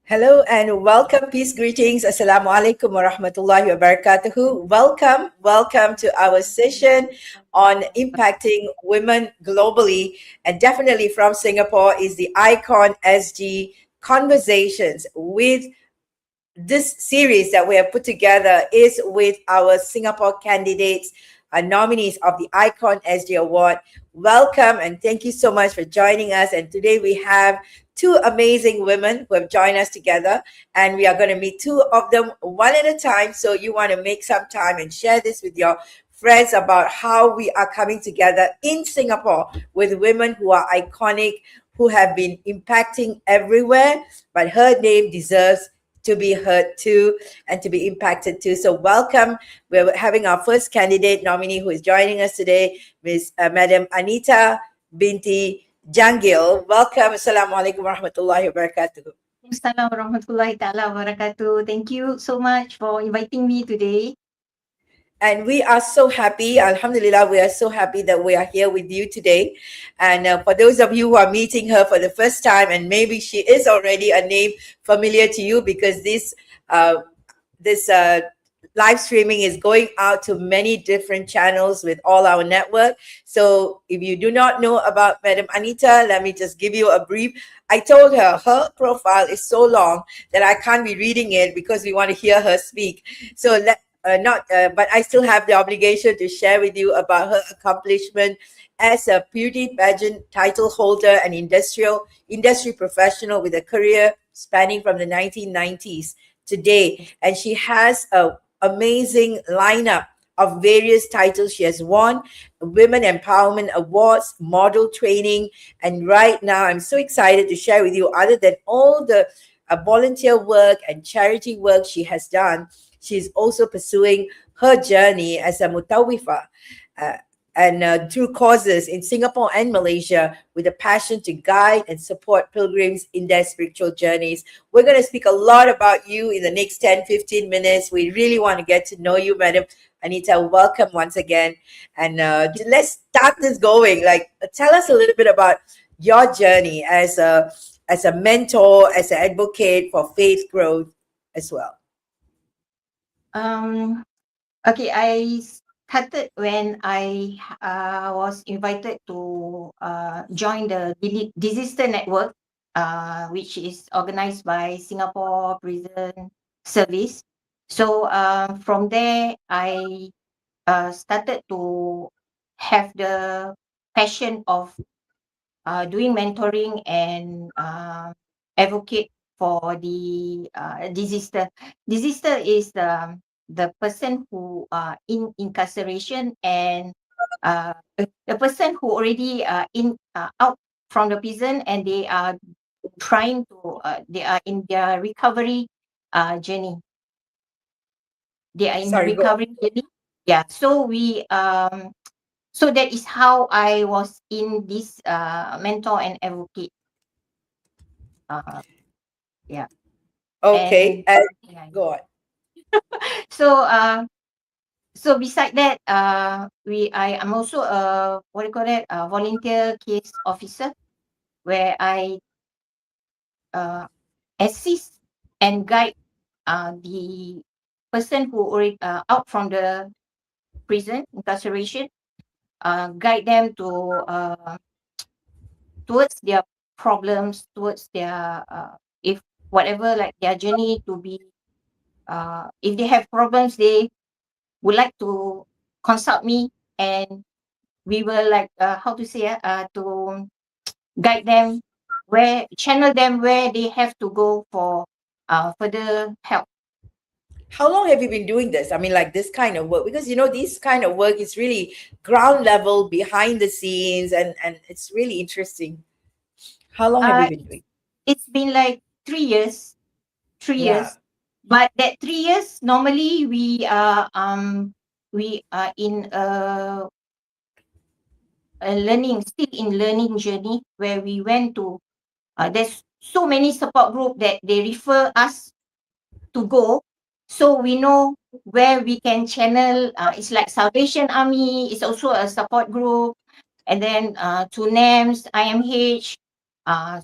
Hello and welcome. Peace, greetings. Assalamu alaikum wa rahmatullahi wa barakatuhu. Welcome to our session on impacting women globally, and definitely from Singapore is the Icon SG Conversations. With this series that we have put together is with our Singapore candidates, nominees of the Icon SG Award. Welcome and thank you so much for joining us. And today we have two amazing women who have joined us together, and we are going to meet two of them one at a time. So you want to make some time and share this with your friends about how we are coming together in Singapore with women who are iconic, who have been impacting everywhere, but her name deserves to be heard too and to be impacted too. So welcome. We're having our first candidate nominee who is joining us today, Madam Anita binti Jangil. Welcome. Assalamualaikum warahmatullahi wabarakatuh. Assalamualaikum warahmatullahi ta'ala wabarakatuh. Thank you so much for inviting me today. And we are so happy, alhamdulillah, we are so happy that we are here with you today. And for those of you who are meeting her for the first time, and maybe she is already a name familiar to you because this live streaming is going out to many different channels with all our network. So if you do not know about Madam Anita, let me just give you a brief. I told her profile is so long that I can't be reading it because we want to hear her speak. So but I still have the obligation to share with you about her accomplishment as a beauty pageant title holder and industry professional with a career spanning from the 1990s today. And she has a amazing lineup of various titles she has won: Women Empowerment Awards, model training, and right now I'm so excited to share with you, other than all the volunteer work and charity work she has done, she's also pursuing her journey as a Mutawiffah and through causes in Singapore and Malaysia with a passion to guide and support pilgrims in their spiritual journeys. We're going to speak a lot about you in the next 10-15 minutes. We really want to get to know you, Madam Anita. Welcome once again. And let's start this going. Like, tell us a little bit about your journey as a mentor, as an advocate for faith growth as well. Okay, I started when I was invited to join the Disaster Network, which is organized by Singapore Prison Service. So from there, I started to have the passion of doing mentoring and advocate for the disaster. Disaster is the person who in incarceration and the person who already out from the prison, and they are trying to they are in their recovery journey. They are in recovery journey. Yeah. So we so that is how I was in this mentor and advocate. Yeah. Okay. And go on. So so beside that, I am also a volunteer case officer, where I assist and guide the person who already out from the prison incarceration, guide them to towards their problems, towards their if whatever, like their journey to be if they have problems, they would like to consult me, and we will like how to say to guide them, channel them where they have to go for further help. How long have you been doing this? I mean, like this kind of work, because this kind of work is really ground level, behind the scenes, and it's really interesting. How long have you been doing? It's been like 3 years. 3 years. But that 3 years, normally we are in a learning, still in learning journey, where we went to there's so many support group that they refer us to go, so we know where we can channel. It's like Salvation Army, it's also a support group, and then to NAMS, IMH.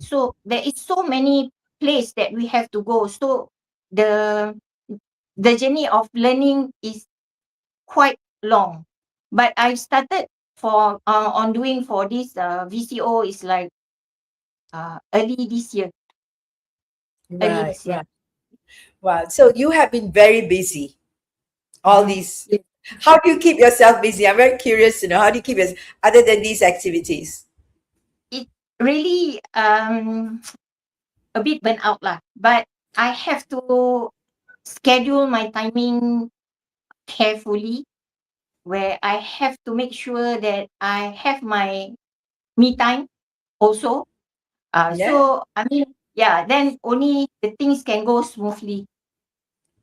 So there is so many place that we have to go. So the the journey of learning is quite long. But I started for on doing for this VCO is like early this year. Early Right, this year. right. Wow. So you have been very busy. All Mm-hmm. these. How do you keep yourself busy? I'm very curious to know. How do you keep yourself other than these activities? It really a bit burnt out lah. But I have to schedule my timing carefully, where I have to make sure that I have my me time also. Yeah. So I mean, yeah, then only the things can go smoothly.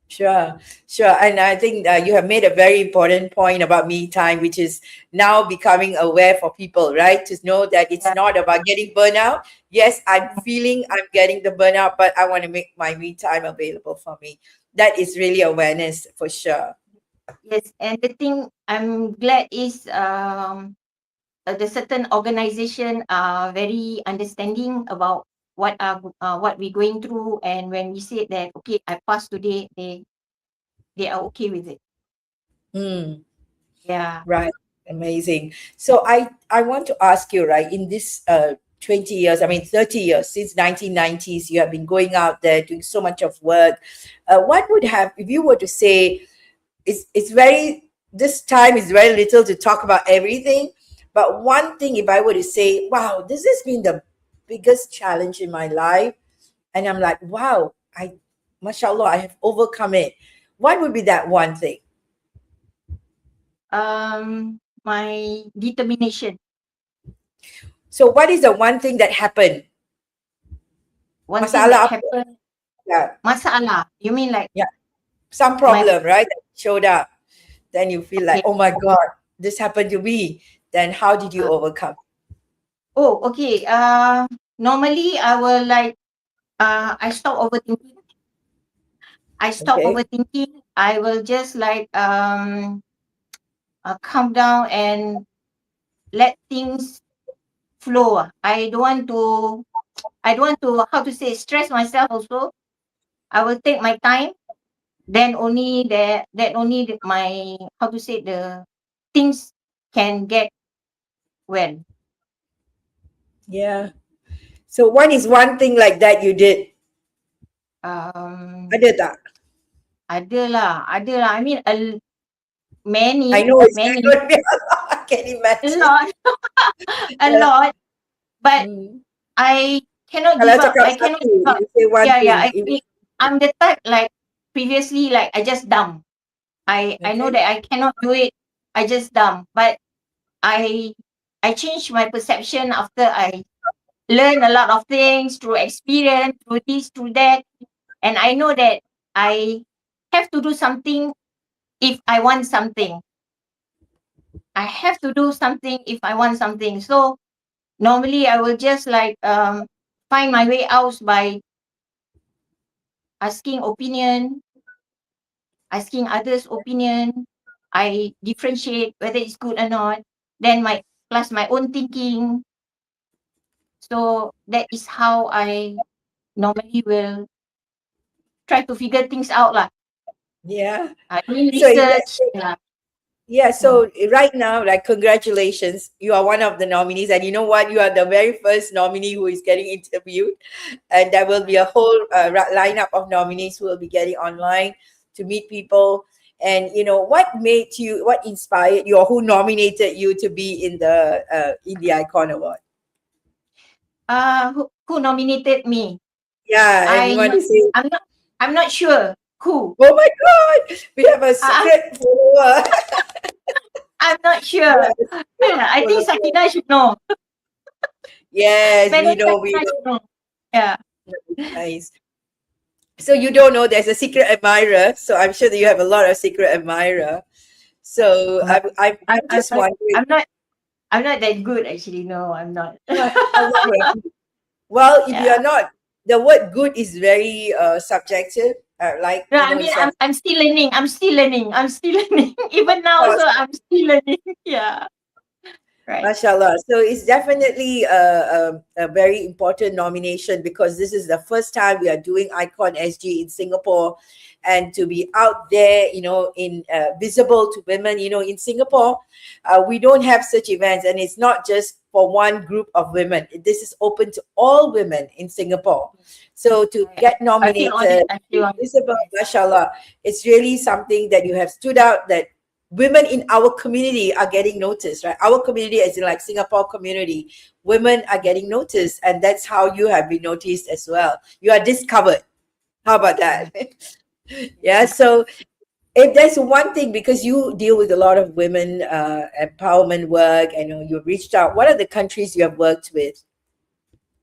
Sure, sure. And I think you have made a very important point about me time, which is now becoming aware for people, right? To know that it's Yeah. not about getting burnout. Yes, I'm feeling I'm getting the burnout, but I want to make my me time available for me. That is really awareness for sure. Yes, and the thing I'm glad is the certain organization are very understanding about what we're going through, and when we say that okay, I passed today, they are okay with it. Hmm. Yeah. Right. Amazing. So I want to ask you, right, in this 20 years, I mean 30 years since 1990s, you have been going out there doing so much of work. What would have if you were to say it's very this time is very little to talk about everything, but one thing if I were to say, wow, this has been the biggest challenge in my life, and I'm like, wow, I mashallah, I have overcome it. What would be that one thing? My determination. So what is the one thing that happened? One thing that Masalah apa? happened, Yeah, masalah. You mean like yeah. Some my problem, right? That showed up. Then you feel like, okay. oh my God, this happened to me. Then how did you Uh, overcome? oh, okay. Normally I will like I stop overthinking. I stop Okay. overthinking. I will just like calm down and let things flow. I don't want to how to say stress myself also. I will take my time. Then only my how to say the things can get well. Yeah. So what is one thing like that you did? Um Ada tak? ada lah. I mean I many know it's many going to be a lot. I can a imagine. lot a Yeah. lot, but Hmm. I cannot Kalau give up. cakap I cannot satu, give up. you say one Yeah, yeah. thing. I'm the type like previously like I just dump. I know Okay. that I cannot do it. I just dump. But I I changed my perception after I learn a lot of things through experience, through this, through that. And I know that I have to do something if I want something. I have to do something if I want something. So normally I will just like find my way out by asking opinion, asking others' opinion. I differentiate whether it's good or not. Then my plus my own thinking. So that is how I normally will try to figure things out lah. Yeah. Doing So in that research. Yeah. Yeah, Mm. so right now, like, congratulations, you are one of the nominees, and you know what? You are the very first nominee who is getting interviewed, and there will be a whole lineup of nominees who will be getting online to meet people. And what made you, what inspired you, or who nominated you to be in the Icon Award? Who nominated me? Yeah, and you I want to say, I'm not sure who. oh my God, we have a Uh, secret follower. I'm not We sure. have a secret Yeah, I think follower. Sakina should know. Yes, we Madam know, we Sakina know. should know. Yeah. Nice. So you don't know there's a secret admirer. So I'm sure that you have a lot of secret admirer. So Uh, I'm just wondering. I'm not. I'm not that good, actually. No, I'm not. Mashallah. Well, if you Yeah. are not, the word good is very subjective. Like, No, you I know, mean, it's a, I'm still learning. I'm still learning. I'm still learning. Even now, course. also, I'm still learning. Yeah. Right. Mashallah. So it's definitely a very important nomination because this is the first time we are doing Icon SG in Singapore, and to be out there, you know, in visible to women. You know, in Singapore, we don't have such events, and it's not just for one group of women. This is open to all women in Singapore. So to get I feel honored. nominated, I be feel honored. visible, Yes. mashallah, it's really something that you have stood out, that women in our community are getting noticed, right? Our community, as in like Singapore community, women are getting noticed, and that's how you have been noticed as well. You are discovered. How about that? Yeah. So if there's one thing, because you deal with a lot of women empowerment work, and you've reached out, what are the countries you have worked with?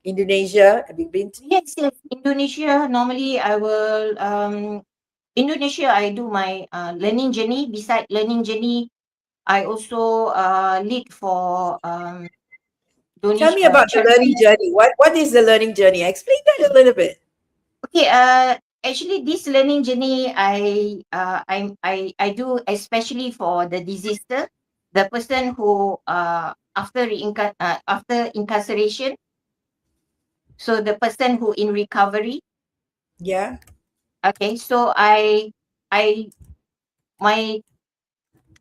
Indonesia, have you been to? Yes, yes. Indonesia, normally I will, Indonesia, I do my learning journey. Beside learning journey, I also lead for Tell me about the learning charity. journey. What is the learning journey? Explain that a little bit. Okay, actually, this learning journey, I do especially for the disaster, the person who after incarceration, so the person who in recovery. Yeah. Okay, so I my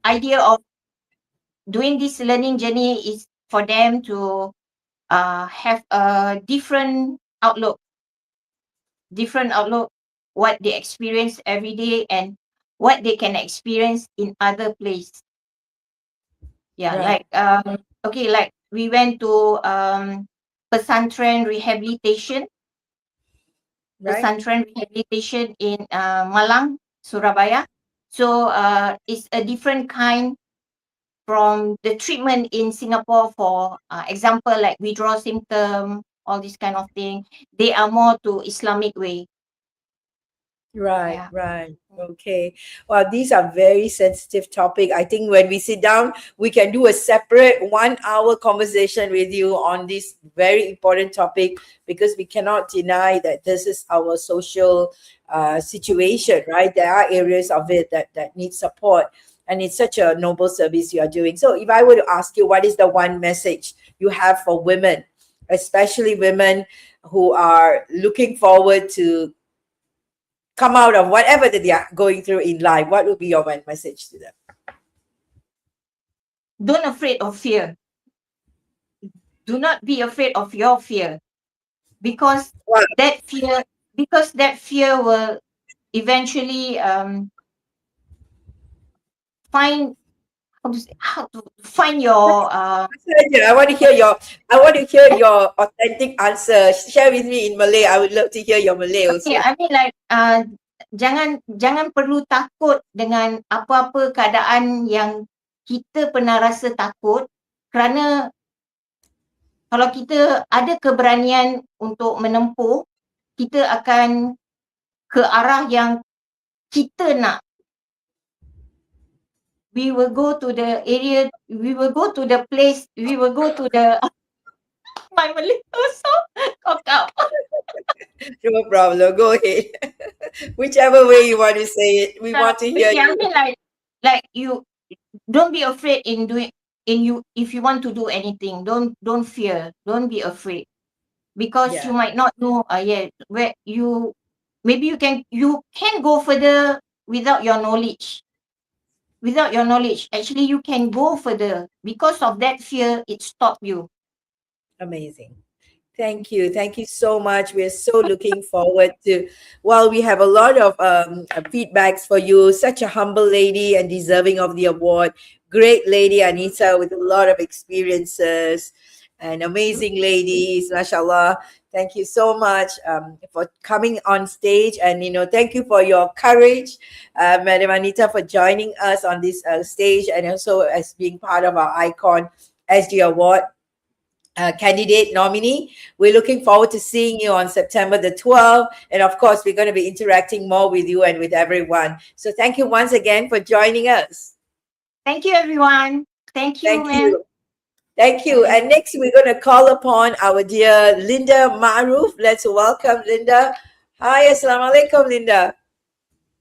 idea of doing this learning journey is for them to have a different outlook, what they experience every day and what they can experience in other place. Yeah, Right. like okay, like we went to pesantren rehabilitation, Right. in Malang, Surabaya. So it's a different kind from the treatment in Singapore. For example, like withdrawal symptom, all this kind of thing. They are more to Islamic way. Right, Yeah. right. Okay. Well, these are very sensitive topic. I think when we sit down, we can do a separate 1 hour conversation with you on this very important topic, because we cannot deny that this is our social situation, right? There are areas of it that need support, and it's such a noble service you are doing. So if I were to ask you, what is the one message you have for women, especially women who are looking forward to come out of whatever that they are going through in life, what would be your one message to them? Don't afraid of fear. Do not be afraid of your fear, because Wow. that fear that fear will eventually find how to find your I want to hear your authentic answer. Share with me in Malay. I would love to hear your Malay okay, also. I mean, like jangan perlu takut dengan apa-apa keadaan yang kita pernah rasa takut, kerana kalau kita ada keberanian untuk menempuh, kita akan ke arah yang kita nak. We will go to the area, we will go to the place, we will go to the my Malay also cock up. No problem. Go ahead. Whichever way you want to say it, we want to hear Okay, I you. mean, like you don't be afraid in doing in you if you want to do anything. Don't fear. Don't be afraid, because you Yeah, might not know. Yeah, where maybe you can go further without your knowledge. Without your knowledge, actually, you can go further. Because of that fear, it stopped you. amazing. Thank you. Thank you so much. We're so looking forward to, well, we have a lot of feedbacks for you. Such a humble lady and deserving of the award. Great lady, Anita, with a lot of experiences, and amazing ladies, mashallah. Thank you so much for coming on stage. And, thank you for your courage, Madam Anita, for joining us on this stage, and also as being part of our Icon SG Award. candidate nominee. We're looking forward to seeing you on September the 12th. And of course, we're going to be interacting more with you and with everyone. So thank you once again for joining us. Thank you, everyone. Thank you, Thank ma'am. you. Thank you. Bye. And next, we're going to call upon our dear Linda Ma'arof. Let's welcome Linda. Hi, Assalamu alaikum, Linda.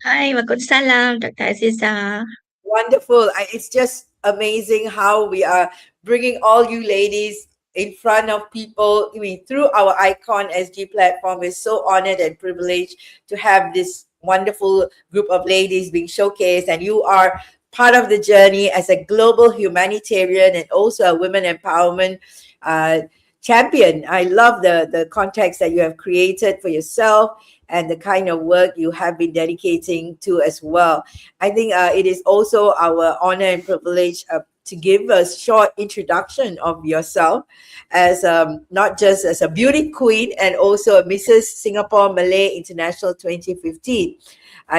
Hai, Waalaikumsalam, Dr. Aziza. Wonderful. It's just amazing how we are bringing all you ladies in front of people. I mean, through our Icon SG platform, we're so honored and privileged to have this wonderful group of ladies being showcased. And you are part of the journey as a global humanitarian and also a women empowerment uh, champion. I love the context that you have created for yourself and the kind of work you have been dedicating to as well. I think it is also our honor and privilege to give a short introduction of yourself as not just as a beauty queen and also a Mrs Singapore Malay International 2015.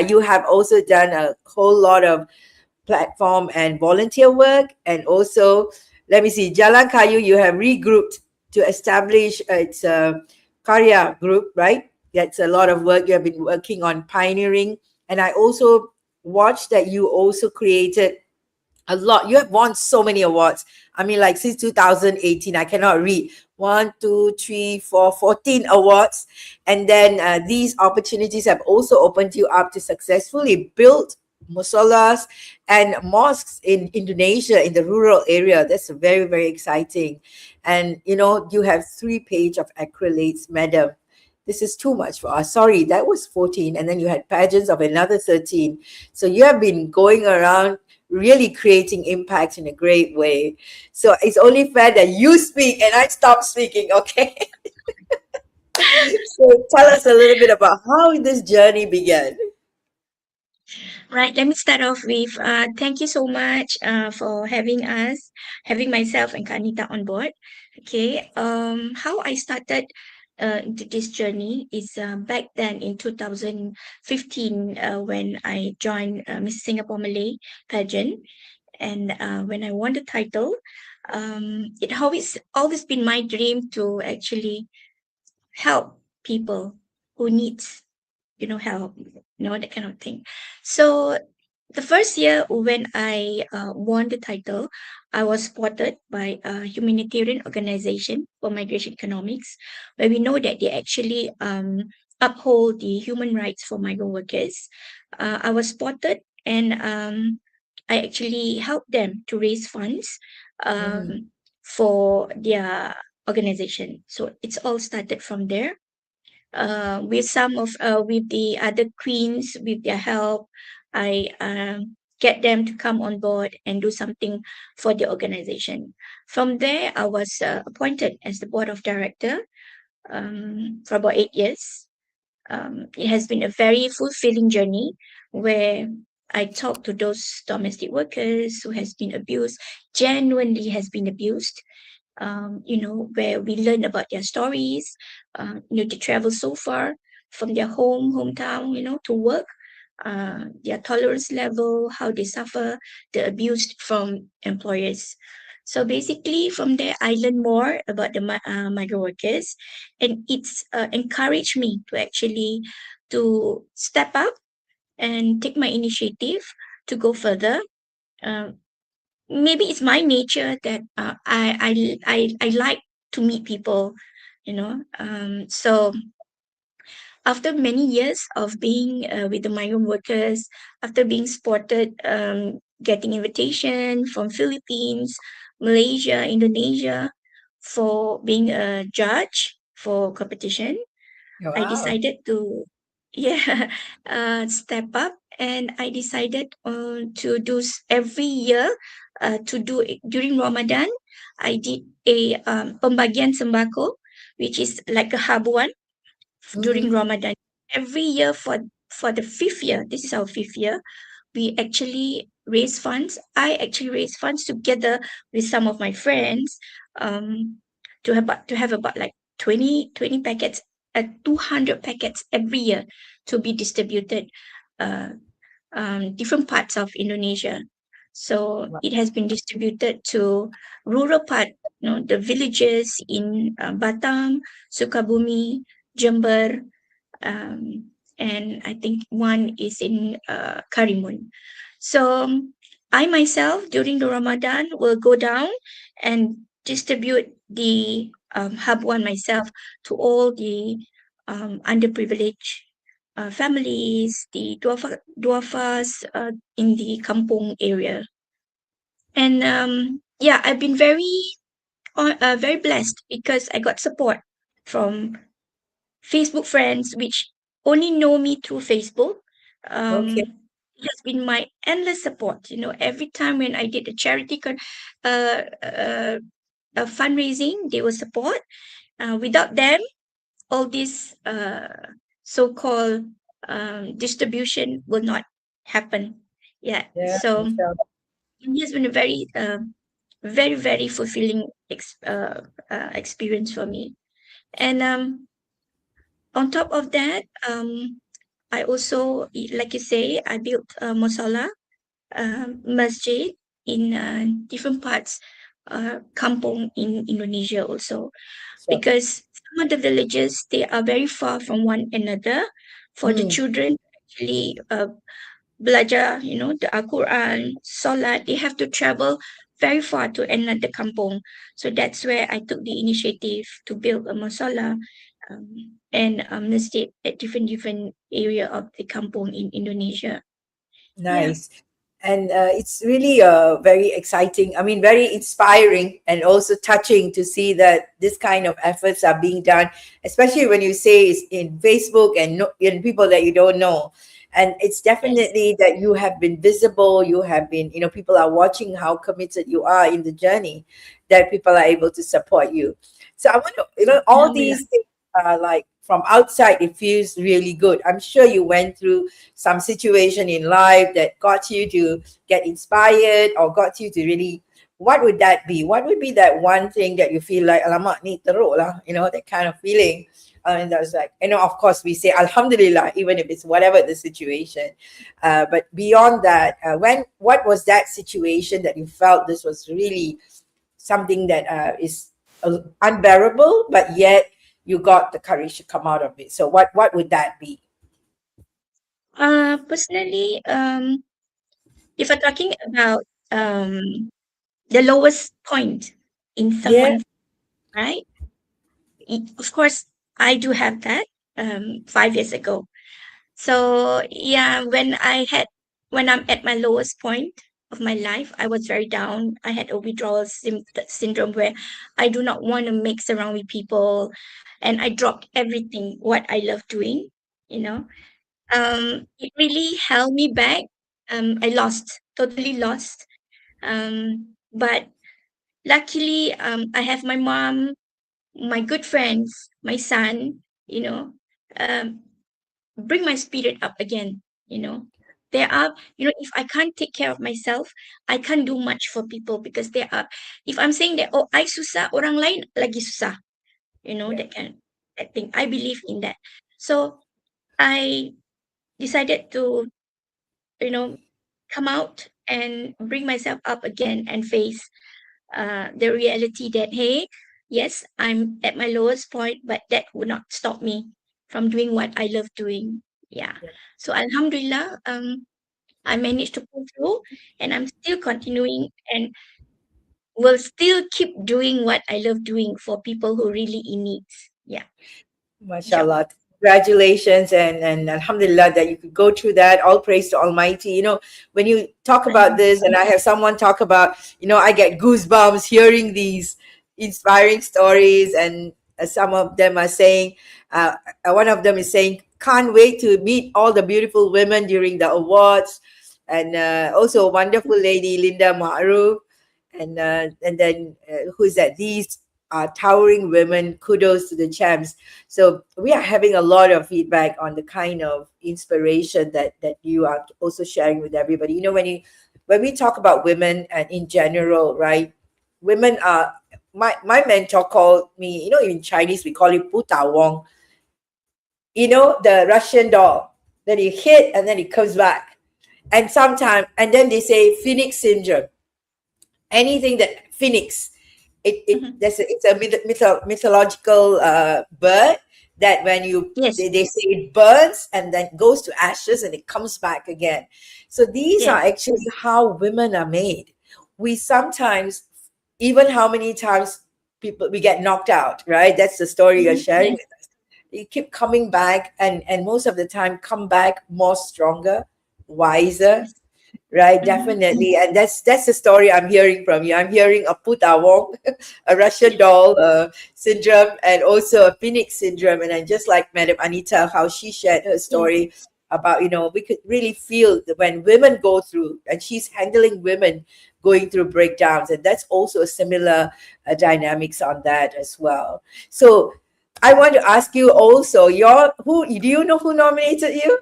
You have also done a whole lot of platform and volunteer work, and also let me see, Jalan Kayu, you have regrouped to establish its Karya group, right? That's a lot of work you have been working on pioneering. And I also watched that you also created a lot. You have won so many awards. I mean, like since 2018, I cannot read. 14 awards. And then these opportunities have also opened you up to successfully build mushollas and mosques in Indonesia in the rural area. That's very, very exciting. And you know, you have 3 pages of accolades, madam. This is too much for us. Sorry, that was 14. And then you had pageants of another 13. So you have been going around really creating impact in a great way. So it's only fair that you speak and I stop speaking, okay? So tell us a little bit about how this journey began. Right, let me start off with thank you so much for having us, having myself and Kanita on board. Okay, how I started into this journey is back then in 2015 when I joined Miss Singapore Malay pageant, and when I won the title, it always been my dream to actually help people who needs help, that kind of thing. So the first year when I won the title, I was spotted by a humanitarian organization for migration economics, where we know that they actually uphold the human rights for migrant workers. I was spotted, and I actually helped them to raise funds Mm, for their organization. So it's all started from there, with some of with the other queens, with their help. I get them to come on board and do something for the organization. From there, I was appointed as the board of director for about 8 years. It has been a very fulfilling journey where I talk to those domestic workers who has been abused, genuinely has been abused, where we learn about their stories. They travel so far from their hometown, to work, their tolerance level, how they suffer the abuse from employers. So basically, from there, I learned more about the migrant workers, and it's encouraged me to actually to step up and take my initiative to go further. Um, Maybe it's my nature that I like to meet people, so after many years of being with the migrant workers, after being spotted, getting invitation from Philippines, Malaysia, Indonesia, for being a judge for competition, I wow. decided to, yeah, step up, and I decided to do every year, to do it during Ramadan. I did a pembagian sembako, which is like a habuan during Mm-hmm. Ramadan. Every year for the fifth year, this is our fifth year, we actually raise funds. I actually raise funds together with some of my friends, um, to have about like 20 packets, 200 packets every year to be distributed, uh, different parts of Indonesia. So it has been distributed to rural part, the villages in Batam, Sukabumi, Jember, um, and I think one is in Karimun. So I myself during the Ramadan will go down and distribute the hub one myself to all the underprivileged families, the duafas in the kampong area. And yeah, I've been very blessed because I got support from Facebook friends, which only know me through Facebook. Okay. It has been my endless support. Every time when I did a uh, uh, a fundraising, they will support. Without them, all this so-called distribution will not happen. Yeah. Yeah, So mashallah. it has been a very, very fulfilling experience for me. And on top of that, I also, like you say, I built a musalla, masjid in different parts, kampong in Indonesia also, So, because some of the villages, they are very far from one another. For the mm, children actually belajar, the Al-Quran, Salat, they have to travel very far to another kampong. So that's where I took the initiative to build a masala and masjid at different area of the kampong in Indonesia. Yeah. nice. And it's really very exciting. I mean, very inspiring and also touching to see that this kind of efforts are being done, especially when you say it's in Facebook and in people that you don't know. And it's Yes. definitely that you have been visible. You have been, people are watching how committed you are in the journey, that people are able to support you. So I want to, all Alhamdulillah. these things are like from outside, it feels really good. I'm sure you went through some situation in life that got you to get inspired or got you to really, what would that be? What would be that one thing that you feel like, alamak, ni teruk lah, that kind of feeling? And that's like, of course we say Alhamdulillah, even if it's whatever the situation. But beyond that, what was that situation that you felt this was really something that is unbearable, but yet you got the courage to come out of it? So what would that be? Personally, if we're talking about um the lowest point in Yeah. someone's right, of course I do have that 5 years ago. So yeah, when I'm at my lowest point of my life, I was very down. I had a withdrawal syndrome where I do not want to mix around with people, and I dropped everything what I love doing. You know, it really held me back. I lost, totally lost. But luckily, I have my mom, my good friends, my son. You know, um, bring my spirit up again. You know, there are, if I can't take care of myself, I can't do much for people because there are, if I'm saying that, oh, I susah, orang lain lagi susah, Yeah. that thing. I believe in that. So I decided to, you know, come out and bring myself up again and face the reality that, hey, yes, I'm at my lowest point, but that would not stop me from doing what I love doing. Yeah. Yeah. So Alhamdulillah, I managed to pull through, and I'm still continuing and will still keep doing what I love doing for people who really in needs. Yeah. Inshallah. Mashallah. Congratulations and Alhamdulillah that you could go through that. All praise to Almighty. When you talk about this and I have someone talk about, I get goosebumps hearing these inspiring stories, and some of them are saying, one of them is saying, can't wait to meet all the beautiful women during the awards. And also a wonderful lady, Linda Ma'arof. And then who's that? These are towering women. Kudos to the champs. So we are having a lot of feedback on the kind of inspiration that you are also sharing with everybody. When we talk about women and in general, right? Women are, my mentor called me, in Chinese we call it Puta Wong. The Russian doll that you hit and then it comes back. And sometimes, and then they say phoenix syndrome. Anything that phoenix, Mhm. it's a mythological bird that when Yes, they say it burns and then goes to ashes and it comes back again. So these are yes, actually how women are made. We sometimes, even how many times people we get knocked out, right? That's the story you're sharing yes, with us. You keep coming back, and most of the time come back more stronger, wiser, yes. right? Mhm. Definitely. And that's the story I'm hearing from you. I'm hearing a putawong, a Russian doll syndrome, and also a phoenix syndrome. And I just like Madam Anita, how she shared her Yes. story about, we could really feel that when women go through, and she's handling women going through breakdowns. And that's also a similar dynamics on that as well. So I want to ask you also, who do you know who nominated you?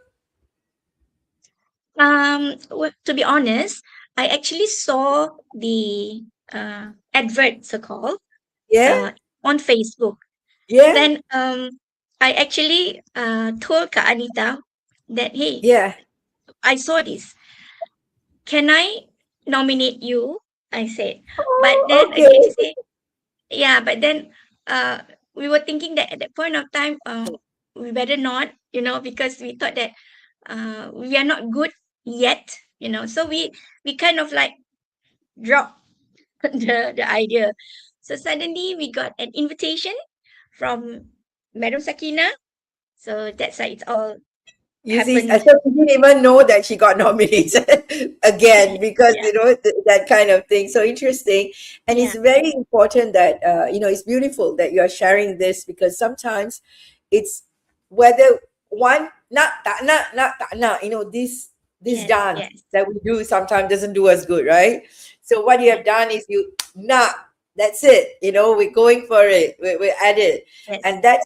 Well, to be honest, I actually saw the advert, so called, Yeah, uh, on Facebook. yeah, Then I actually told Kak Anita that, hey, yeah. I saw this. Can I nominate you? I said. But Oh, then okay. again, she said, yeah, but then uh, we were thinking that at that point of time, we better not, because we thought that we are not good yet, so we kind of like dropped the idea. So suddenly we got an invitation from Madam Sakina. So that's how it all You see, I happened. thought you didn't even know that she got nominated again because Yeah, that kind of thing. So interesting, and yeah, it's very important that it's beautiful that you are sharing this because sometimes it's whether one not tak nak not tak nak, this yes, dance yes, that we do sometimes doesn't do us good, right? So what you have yes, done is you not. That's it. We're going for it. We're at it, yes. and that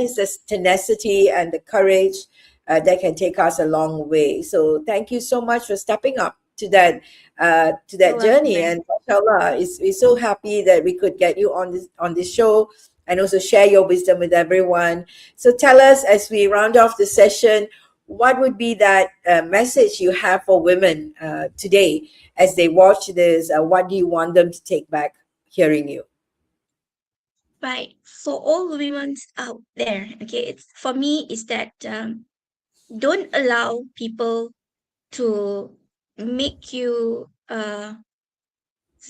is the tenacity and the courage that can take us a long way. So thank you so much for stepping up to You're that welcome, journey. ma'am. And mashallah, we're so happy that we could get you on this show and also share your wisdom with everyone. So tell us as we round off the session, what would be that message you have for women today as they watch this? What do you want them to take back hearing you? Right. For all women out there, okay, it's for me is that don't allow people to make you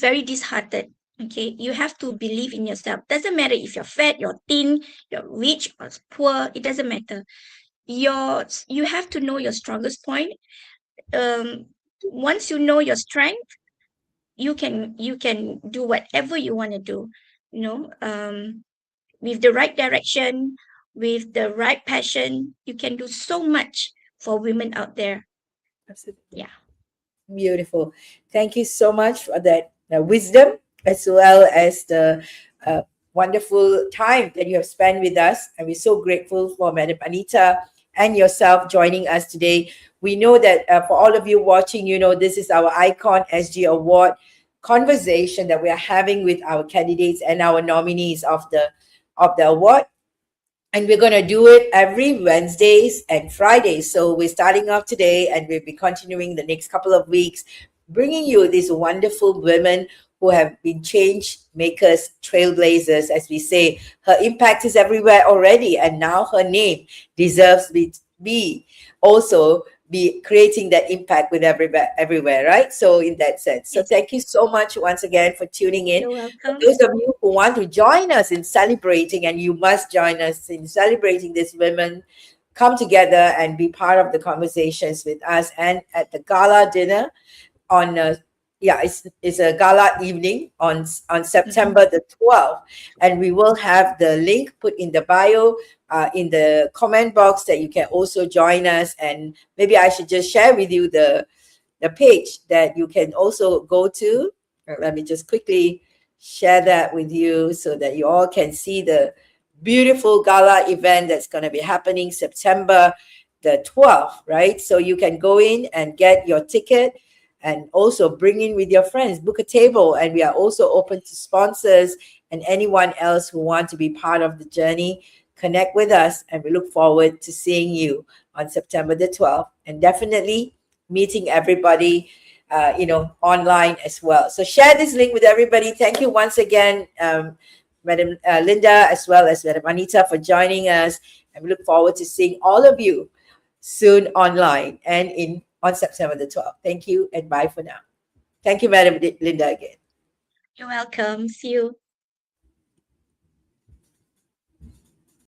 very disheartened. Okay, you have to believe in yourself. Doesn't matter if you're fat, you're thin, you're rich or poor. It doesn't matter. You have to know your strongest point. Um, Once you know your strength, you can do whatever you want to do. You know, with the right direction, with the right passion, you can do so much for women out there. Absolutely. Yeah. Beautiful. Thank you so much for that wisdom as well as the uh, wonderful time that you have spent with us. And we're so grateful for Madam Anita and yourself joining us today. We know that for all of you watching, this is our Icon SG Award conversation that we are having with our candidates and our nominees of the award, and we're going to do it every Wednesdays and Fridays. So we're starting off today and we'll be continuing the next couple of weeks, bringing you these wonderful women who have been change makers, trailblazers, as we say. Her impact is everywhere already, and now her name deserves be also be creating that impact with everywhere, right? So in that sense. So Yes. thank you so much once again for tuning in. You're For welcome. those of you who want to join us in celebrating, and you must join us in celebrating these women, come together and be part of the conversations with us and at the gala dinner on it's a gala evening on Mhm. September the 12th, and we will have the link put in the bio in the comment box that you can also join us. And maybe I should just share with you the page that you can also go to. Let me just quickly share that with you so that you all can see the beautiful gala event that's going to be happening September the 12th, right? So you can go in and get your ticket and also bring in with your friends, book a table. And we are also open to sponsors and anyone else who want to be part of the journey. Connect with us, and we look forward to seeing you on September the 12th. And definitely meeting everybody, online as well. So share this link with everybody. Thank you once again, Madam Linda, as well as Madam Anita, for joining us. And we look forward to seeing all of you soon online and on September the 12th. Thank you and bye for now. Thank you, Madam Linda, again. You're welcome. See you.